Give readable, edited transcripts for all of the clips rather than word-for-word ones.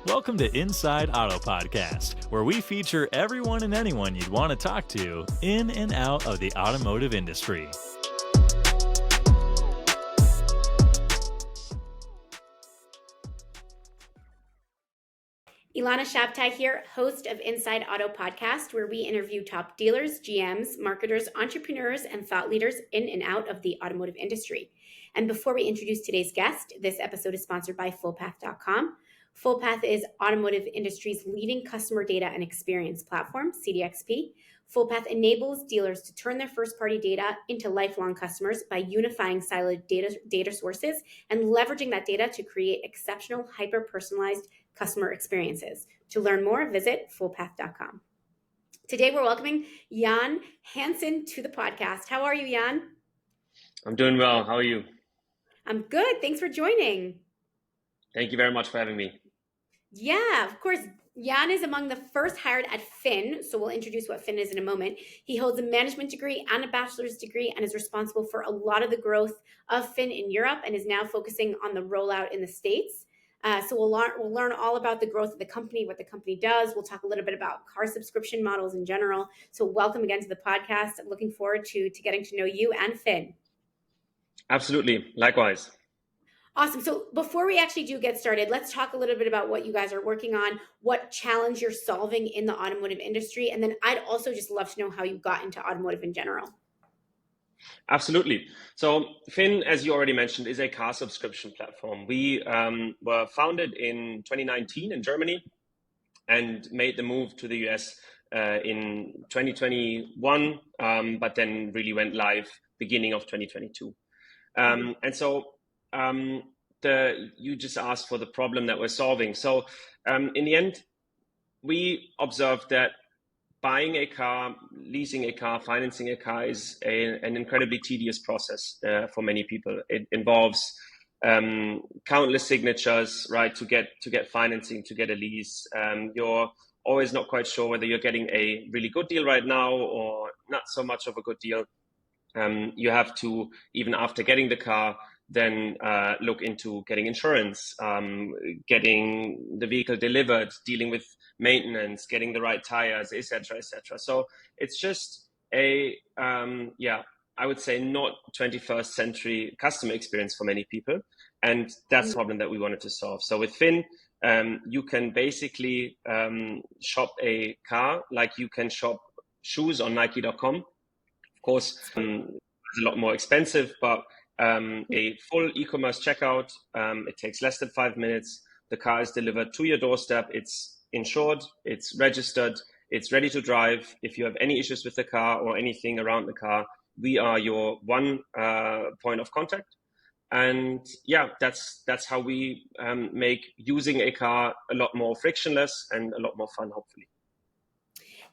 Welcome to Inside Auto Podcast, where we feature everyone and anyone you'd want to talk to in and out of the automotive industry. Ilana Shabtai here, host of Inside Auto Podcast, where we interview top dealers, GMs, marketers, entrepreneurs, and thought leaders in and out of the automotive industry. And before we introduce today's guest, this episode is sponsored by FullPath.com. FullPath is automotive industry's leading customer data and experience platform, CDXP. FullPath enables dealers to turn their first-party data into lifelong customers by unifying siloed data sources and leveraging that data to create exceptional, hyper-personalized customer experiences. To learn more, visit fullpath.com. Today, we're welcoming Jan Hansen to the podcast. How are you, Jan? I'm doing well. How are you? I'm good. Thanks for joining. Thank you very much for having me. Yeah, of course. Jan is among the first hired at Finn, so we'll introduce what Finn is in a moment. He holds a management degree and a bachelor's degree and is responsible for a lot of the growth of Finn in Europe and is now focusing on the rollout in the States. So we'll learn all about the growth of the company, what the company does. We'll talk a little bit about car subscription models in general. So welcome again to the podcast. I'm looking forward to getting to know you and Finn. Absolutely. Likewise. Awesome. So before we actually do get started, let's talk a little bit about what you guys are working on, what challenge you're solving in the automotive industry. And then I'd also just love to know how you got into automotive in general. Absolutely. So Finn, as you already mentioned, is a car subscription platform. We were founded in 2019 in Germany and made the move to the US in 2021, but then really went live beginning of 2022. You just asked for the problem that we're solving. So in the end, we observed that buying a car, leasing a car, financing a car is an incredibly tedious process for many people. It involves countless signatures, right, to get financing, to get a lease. You're always not quite sure whether you're getting a really good deal right now or not so much of a good deal. You have to, even after getting the car, then look into getting insurance, getting the vehicle delivered, dealing with maintenance, getting the right tires, etc., etc. So it's just I would say not 21st century customer experience for many people. And that's the problem that we wanted to solve. So with Finn, you can basically shop a car like you can shop shoes on Nike.com. Of course, it's a lot more expensive, but a full e-commerce checkout. It takes less than 5 minutes. The car is delivered to your doorstep. It's insured, it's registered, it's ready to drive. If you have any issues with the car or anything around the car, we are your one point of contact. And yeah, that's how we make using a car a lot more frictionless and a lot more fun, hopefully.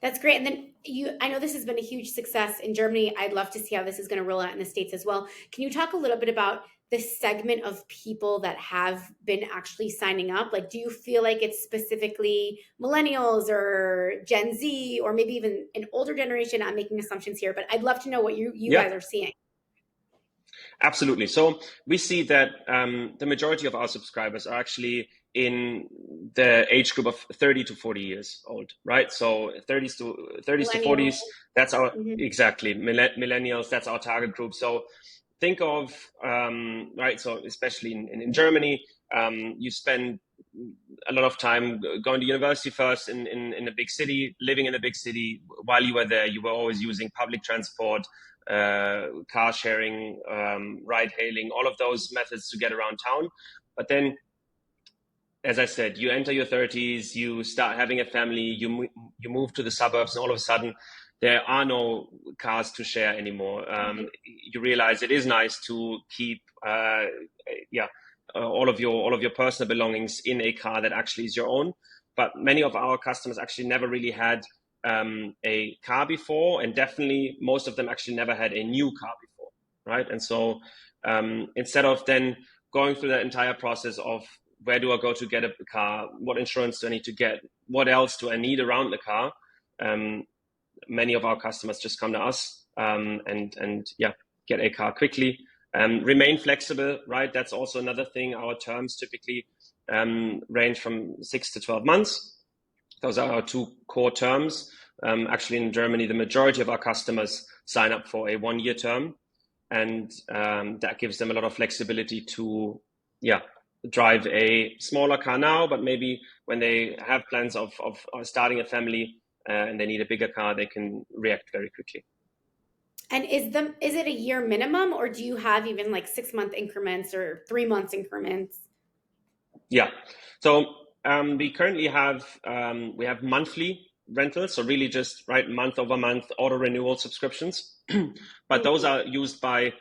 That's great. And then I know this has been a huge success in Germany. I'd love to see how this is going to roll out in the States as well. Can you talk a little bit about the segment of people that have been actually signing up? Like, do you feel like it's specifically millennials or Gen Z or maybe even an older generation? I'm making assumptions here, but I'd love to know what you guys are seeing. Absolutely. So we see that the majority of our subscribers are actually in the age group of 30 to 40 years old, right? So 30s to 40s, that's our, exactly, millennials, that's our target group. So think of, right, so especially in Germany, you spend a lot of time going to university first in a big city, living in a big city. While you were there, you were always using public transport, car sharing, ride hailing, all of those methods to get around town. But then, as I said, you enter your 30s, you start having a family, you move to the suburbs, and all of a sudden there are no cars to share anymore. You realize it is nice to keep all of your personal belongings in a car that actually is your own. But many of our customers actually never really had a car before, and definitely most of them actually never had a new car before, right? And so instead of then going through that entire process of where do I go to get a car, what insurance do I need to get, what else do I need around the car, many of our customers just come to us and get a car quickly. Remain flexible, right? That's also another thing. Our terms typically range from 6 to 12 months. Those are our two core terms. Actually, in Germany, the majority of our customers sign up for a 1-year term, and that gives them a lot of flexibility to, drive a smaller car now, but maybe when they have plans of starting a family and they need a bigger car, they can react very quickly. And is it a year minimum, or do you have even like 6-month increments or 3 months increments? Yeah. So we currently have monthly rentals, so really just month over month auto renewal subscriptions, but those are used by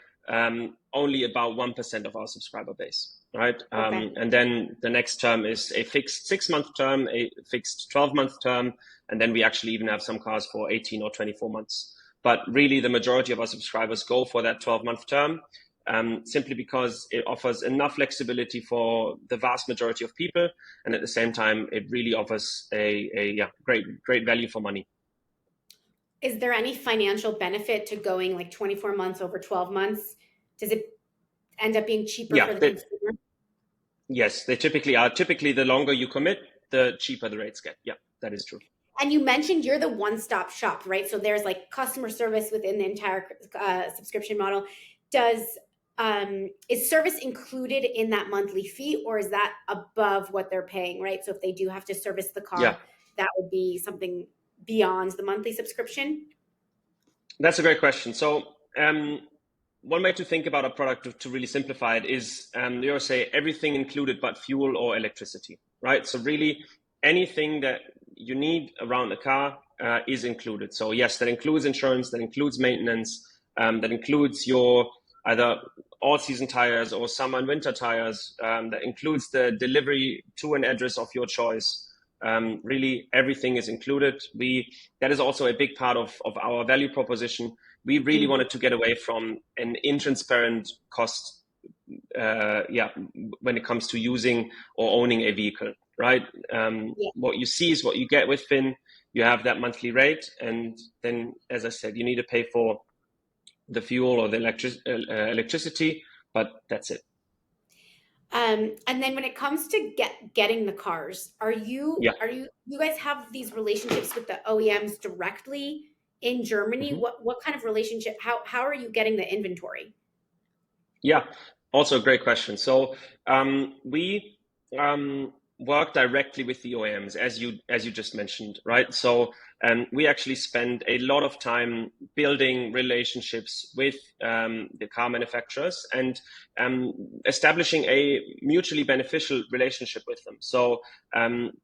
only about 1% of our subscriber base, right? Okay. And then the next term is a fixed 6-month term, a fixed 12-month term, and then we actually even have some cars for 18 or 24 months. But really, the majority of our subscribers go for that 12-month term, simply because it offers enough flexibility for the vast majority of people, and at the same time, it really offers a great value for money. Is there any financial benefit to going like 24 months over 12 months? Does it end up being cheaper for the consumer? Yes, they typically are. Typically, the longer you commit, the cheaper the rates get. Yeah, that is true. And you mentioned you're the one-stop shop, right? So there's like customer service within the entire subscription model. Is service included in that monthly fee, or is that above what they're paying, right? So if they do have to service the car, that would be something beyond the monthly subscription? That's a great question. So one way to think about a product to really simplify it is you say everything included but fuel or electricity, right? So really anything that you need around a car is included. So yes, that includes insurance, that includes maintenance, that includes your either all-season tires or summer and winter tires, that includes the delivery to an address of your choice. Really, everything is included. That is also a big part of our value proposition. We really wanted to get away from an intransparent cost, when it comes to using or owning a vehicle, right? What you see is what you get with Finn. You have that monthly rate, and then, as I said, you need to pay for the fuel or the electricity, but that's it. And then when it comes to getting the cars, you guys have these relationships with the OEMs directly in Germany? Mm-hmm. What kind of relationship? How are you getting the inventory? Yeah, also a great question. So we work directly with the OEMs, as you just mentioned, right? So we actually spend a lot of time building relationships with the car manufacturers and establishing a mutually beneficial relationship with them. So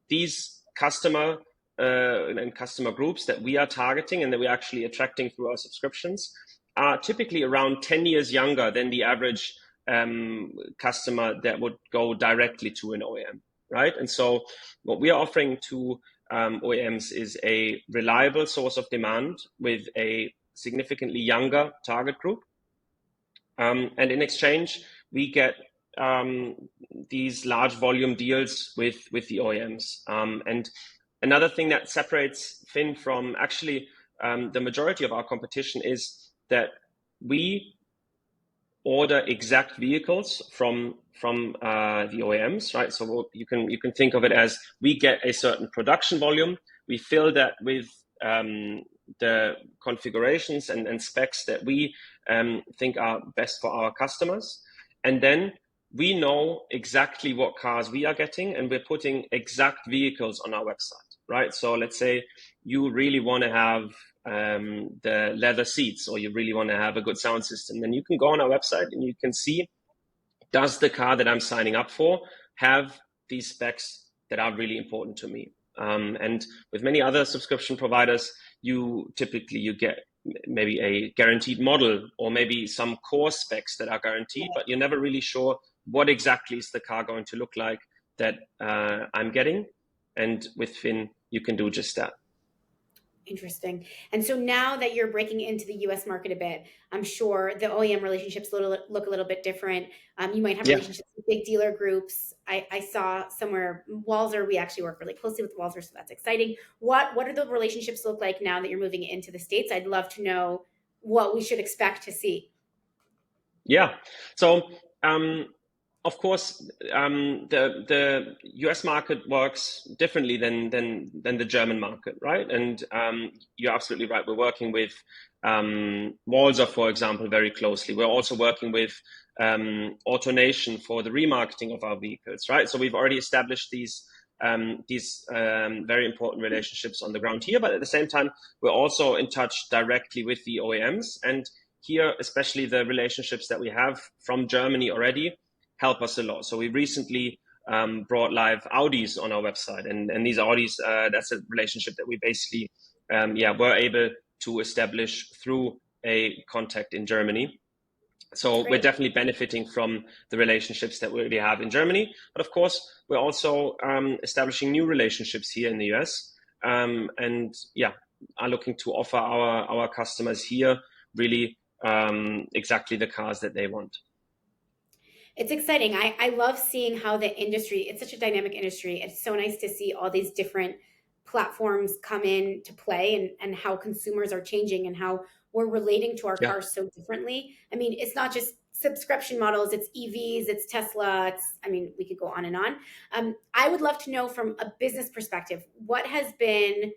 these customer groups that we are targeting and that we're actually attracting through our subscriptions are typically around 10 years younger than the average customer that would go directly to an OEM, right? And so what we are offering to OEMs is a reliable source of demand with a significantly younger target group. And in exchange, we get these large volume deals with the OEMs. And another thing that separates Finn from actually the majority of our competition is that we order exact vehicles from the OEMs, right? So you can think of it as we get a certain production volume, we fill that with the configurations and specs that we think are best for our customers, and then we know exactly what cars we are getting, and we're putting exact vehicles on our website, right? So let's say you really want to have the leather seats, or you really want to have a good sound system, then you can go on our website and you can see, does the car that I'm signing up for have these specs that are really important to me? And with many other subscription providers, you get maybe a guaranteed model or maybe some core specs that are guaranteed, but you're never really sure what exactly is the car going to look like that I'm getting. And with Finn, you can do just that. Interesting. And so now that you're breaking into the US market a bit, I'm sure the OEM relationships look a little bit different. You might have relationships with big dealer groups. I saw somewhere Walser, we actually work really closely with Walser, so that's exciting. What do the relationships look like now that you're moving into the States? I'd love to know what we should expect to see. Yeah. So of course, the US market works differently than the German market, right? And you're absolutely right. We're working with Walser, for example, very closely. We're also working with Otto for the remarketing of our vehicles, right? So we've already established these very important relationships on the ground here, but at the same time, we're also in touch directly with the OEMs. And here, especially the relationships that we have from Germany already help us a lot. So we recently brought live Audis on our website, and these Audis, that's a relationship that we basically were able to establish through a contact in Germany. So Great. We're definitely benefiting from the relationships that we already have in Germany. But of course, we're also establishing new relationships here in the US, and are looking to offer our customers here really exactly the cars that they want. It's exciting. I love seeing how the industry, it's such a dynamic industry. It's so nice to see all these different platforms come in to play, and how consumers are changing and how we're relating to our cars so differently. I mean, it's not just subscription models, it's EVs, it's Tesla, we could go on and on. I would love to know from a business perspective, what has been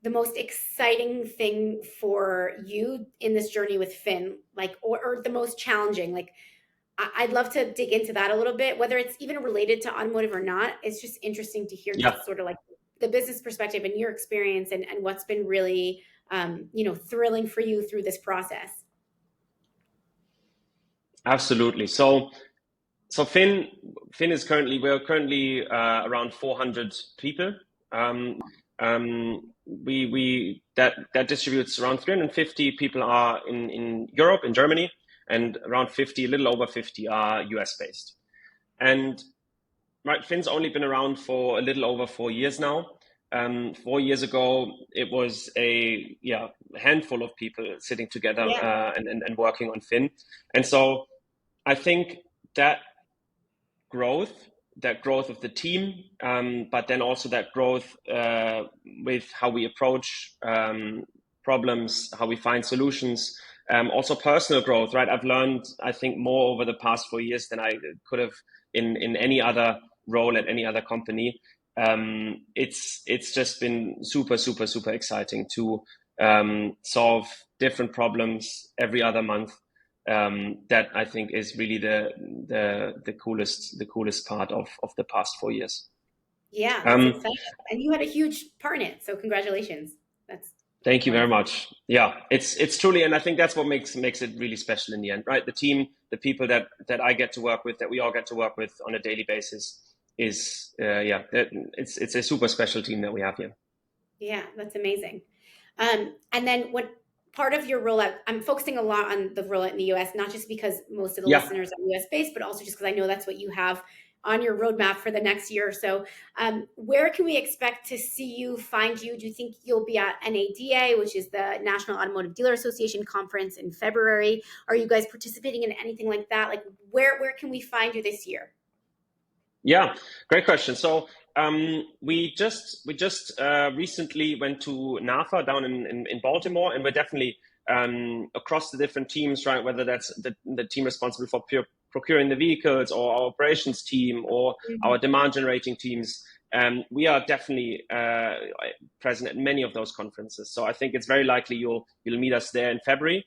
the most exciting thing for you in this journey with Finn, or the most challenging? I'd love to dig into that a little bit, whether it's even related to automotive or not. It's just interesting to hear just sort of like the business perspective and your experience, and what's been really, thrilling for you through this process. Absolutely. So Finn is we're currently around 400 people. That distributes around 350 people are in Europe, in Germany, and around 50, a little over 50 are US based. And right, Finn's only been around for a little over 4 years now. 4 years ago, it was a handful of people sitting together and working on Finn. And so I think that growth of the team, but then also that growth with how we approach problems, how we find solutions, also personal growth, right? I've learned, I think, more over the past 4 years than I could have in any other role at any other company. It's just been super, super, super exciting to solve different problems every other month. That I think is really the coolest part of the past 4 years. Yeah, that's exciting. And you had a huge part in it, so congratulations. Thank you very much. Yeah, it's truly, and I think that's what makes it really special in the end, right? The team, the people that I get to work with, that we all get to work with on a daily basis, is it's a super special team that we have here. Yeah, that's amazing. And then what part of your rollout, I'm focusing a lot on the rollout in the US, not just because most of the listeners are US based, but also just because I know that's what you have on your roadmap for the next year or so. Where can we expect to see you, find you? Do you think you'll be at NADA, which is the National Automotive Dealer Association conference in February? Are you guys participating in anything like that? Like where can we find you this year? Yeah, great question. So we just recently went to NAFA down in Baltimore, and we're definitely across the different teams, right? Whether that's the team responsible for procuring the vehicles, or our operations team, or our demand generating teams. We are definitely present at many of those conferences. So I think it's very likely you'll meet us there in February.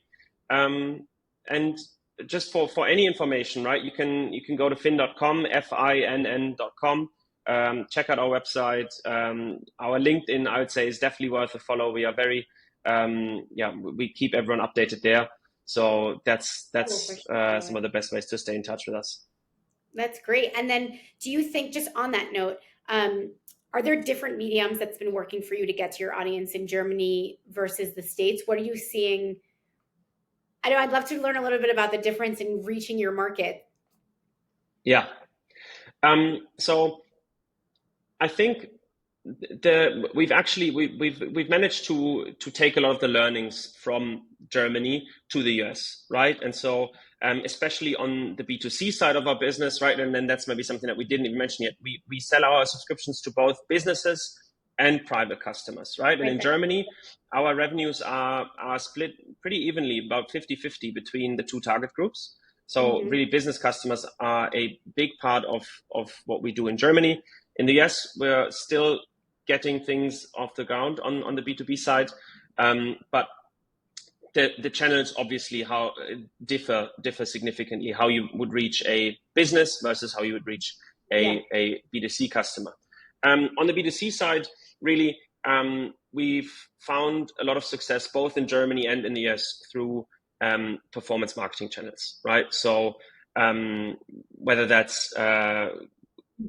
And just for any information, right, you can go to finn.com, FINN.com. Check out our website. Our LinkedIn, I would say, is definitely worth a follow. We are very, we keep everyone updated there. So that's some of the best ways to stay in touch with us. That's great. And then do you think, just on that note, are there different mediums that's been working for you to get to your audience in Germany versus the States? What are you seeing? I know I'd love to learn a little bit about the difference in reaching your market. Yeah. So I think we've managed to take a lot of the learnings from Germany to the US, right? And so especially on the B2C side of our business, right? And then that's maybe something that we didn't even mention yet. We sell our subscriptions to both businesses and private customers, right? And in Germany, our revenues are split pretty evenly, about 50-50 between the two target groups. So really business customers are a big part of what we do in Germany. In the US, we're still getting things off the ground on the B2B side. But the channels obviously differ significantly, how you would reach a business versus how you would reach a B2C customer. On the B2C side, really, we've found a lot of success both in Germany and in the US through performance marketing channels, right? So whether that's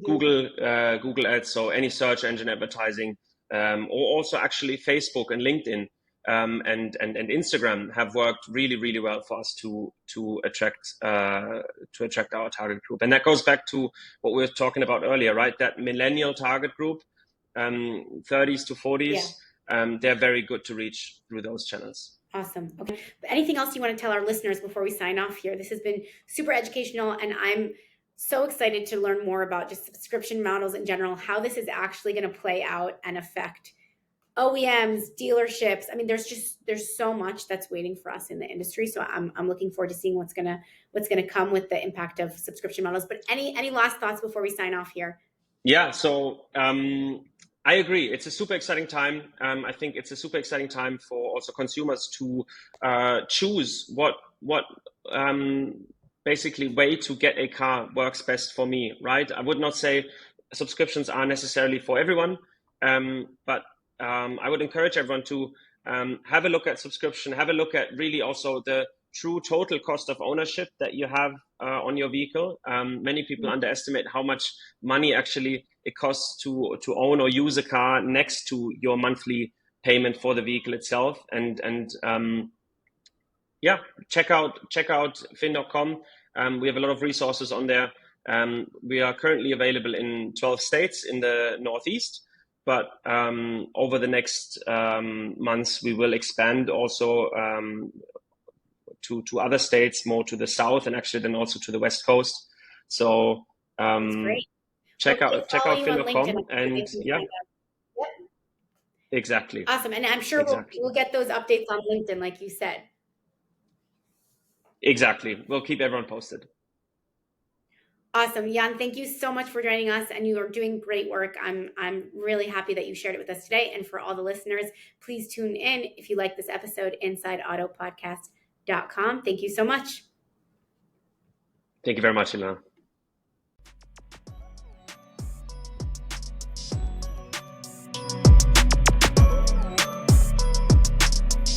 Google Ads, so any search engine advertising, or also actually Facebook and LinkedIn and Instagram have worked really, really well for us to attract our target group. And that goes back to what we were talking about earlier, right? That millennial target group, 30s to 40s, they're very good to reach through those channels. Awesome. Okay. Anything else you want to tell our listeners before we sign off here? This has been super educational, and I'm so excited to learn more about just subscription models in general, how this is actually going to play out and affect OEMs, dealerships. I mean, there's so much that's waiting for us in the industry. So I'm looking forward to seeing what's gonna come with the impact of subscription models. But any last thoughts before we sign off here? Yeah. So I agree. It's a super exciting time. I think it's a super exciting time for also consumers to choose what basically way to get a car works best for me, right? I would not say subscriptions are necessarily for everyone, but I would encourage everyone to have a look at subscription, have a look at really also the true total cost of ownership that you have on your vehicle. Many people underestimate how much money actually it costs to own or use a car next to your monthly payment for the vehicle itself. And check out fin.com. We have a lot of resources on there. We are currently available in 12 states in the Northeast, but over the next months, we will expand also to other states, more to the south, and actually then also to the West Coast. So check out fin.com, and exactly. Awesome. And I'm sure we'll get those updates on LinkedIn, like you said. Exactly. We'll keep everyone posted. Awesome. Jan, thank you so much for joining us, and you are doing great work. I'm really happy that you shared it with us today. And for all the listeners, please tune in if you like this episode, InsideAutoPodcast.com. Thank you so much. Thank you very much, Ilana.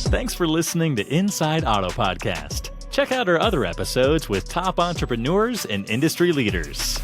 Thanks for listening to Inside Auto Podcast. Check out our other episodes with top entrepreneurs and industry leaders.